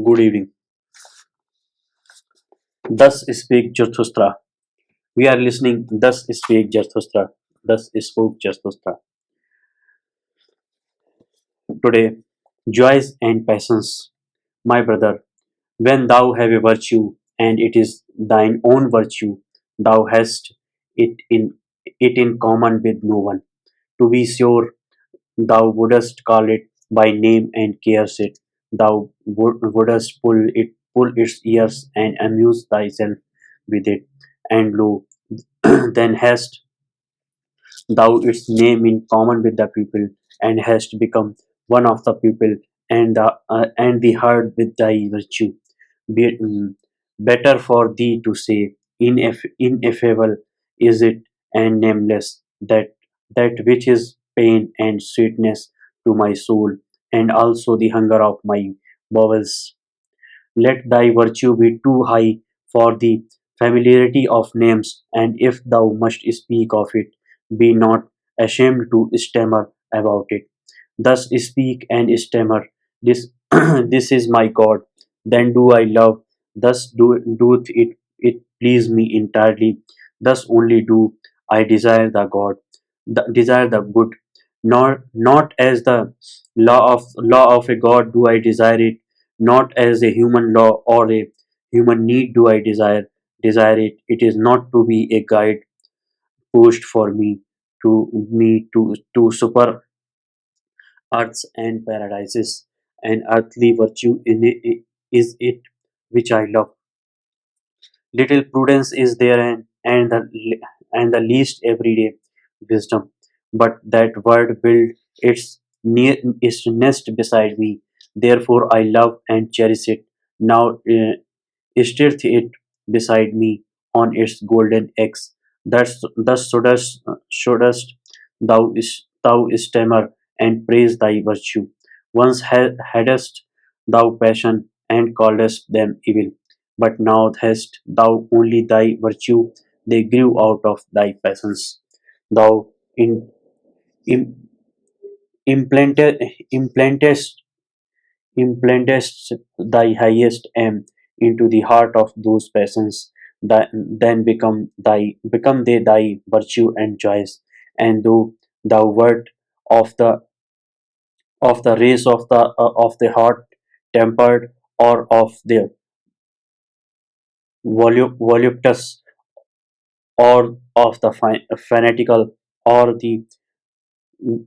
Good evening. Thus speak Zarathustra. We are listening. Thus speak Zarathustra. Thus spoke Zarathustra. Today, joys and passions, my brother. When thou have a virtue, and it is thine own virtue, thou hast it in common with no one. To be sure, thou wouldst call it by name and cares it. Thou wouldst pull its ears and amuse thyself with it. And lo, then hast thou its name in common with the people, and hast become one of the people, and the herd with thy virtue. Better for thee to say, ineffable is it, and nameless, that which is pain and sweetness to my soul, and also the hunger of my bowels. Let thy virtue be too high for the familiarity of names, and if thou must speak of it, be not ashamed to stammer about it. Thus speak and stammer. This this is my God. Then do I love. Thus doth it please me entirely. Thus only do I desire the God, desire the good. Not as the law of a God do I desire it, not as a human law or a human need do I desire it. It is not to be a guide pushed for me to super earths and paradises, and earthly virtue is it which I love. Little prudence is there, and the least everyday wisdom. But that word build its nest beside me. Therefore I love and cherish it. Now stirreth it beside me on its golden eggs. Thus shouldest thou stammer and praise thy virtue. Once hadst thou passion and calledst them evil, but now hast thou only thy virtue, they grew out of thy passions. Thou in, im, implantest implantest thy highest aim into the heart of those passions, that then become they thy virtue and joys. And though thou wert of the race of the hot tempered, or of the voluptuous, or of the fanatical, or the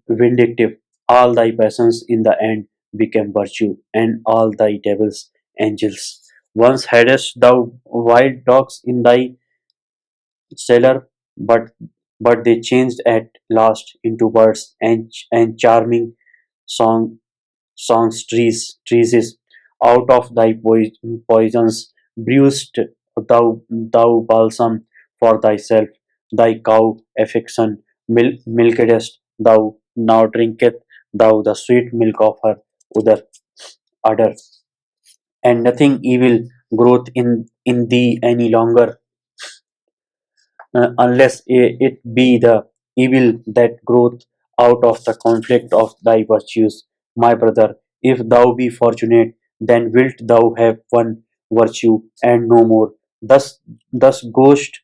vindictive, all thy passions in the end became virtue, and all thy devils angels. Once hadst thou wild dogs in thy cellar, but they changed at last into birds, and charming song trees out of thy poisons brewest thou balsam for thyself, thy cow affection milkedest thou, now drinketh thou the sweet milk of her udder, and nothing evil growth in thee any longer, unless it be the evil that groweth out of the conflict of thy virtues. My brother, if thou be fortunate, then wilt thou have one virtue and no more. Thus goest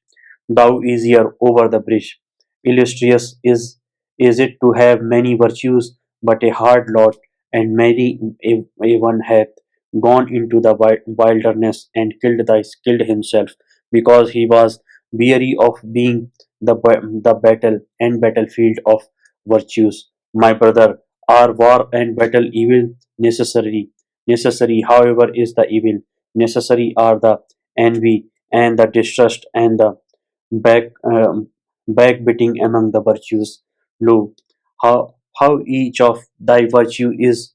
thou easier over the bridge. Illustrious is it to have many virtues, but a hard lot, and many a one hath gone into the wilderness and killed himself, because he was weary of being the battle and battlefield of virtues. My brother, are war and battle evil? Necessary. Necessary, however, is the evil. Necessary are the envy and the distrust and the back backbiting among the virtues. Lo, how each of thy virtue is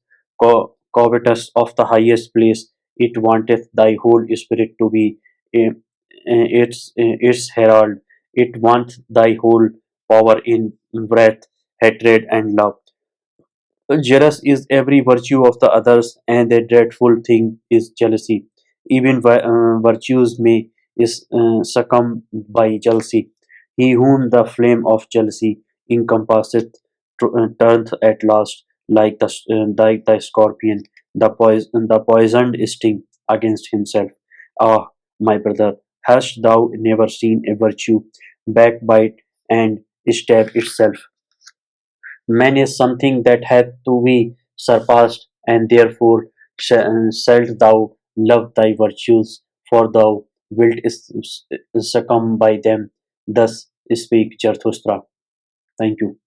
covetous of the highest place. It wanteth thy whole spirit to be eh, its herald. It wants thy whole power in wrath, hatred, and love. Jealous is every virtue of the others, and a dreadful thing is jealousy. Even virtues may succumb by jealousy. He whom the flame of jealousy encompasseth turneth at last like the scorpion the poisoned sting against himself. Ah, my brother, hast thou never seen a virtue backbite and stab itself? Man is something that hath to be surpassed, and therefore shalt thou love thy virtues, for thou wilt succumb by them. Thus speak Zarathustra. Thank you.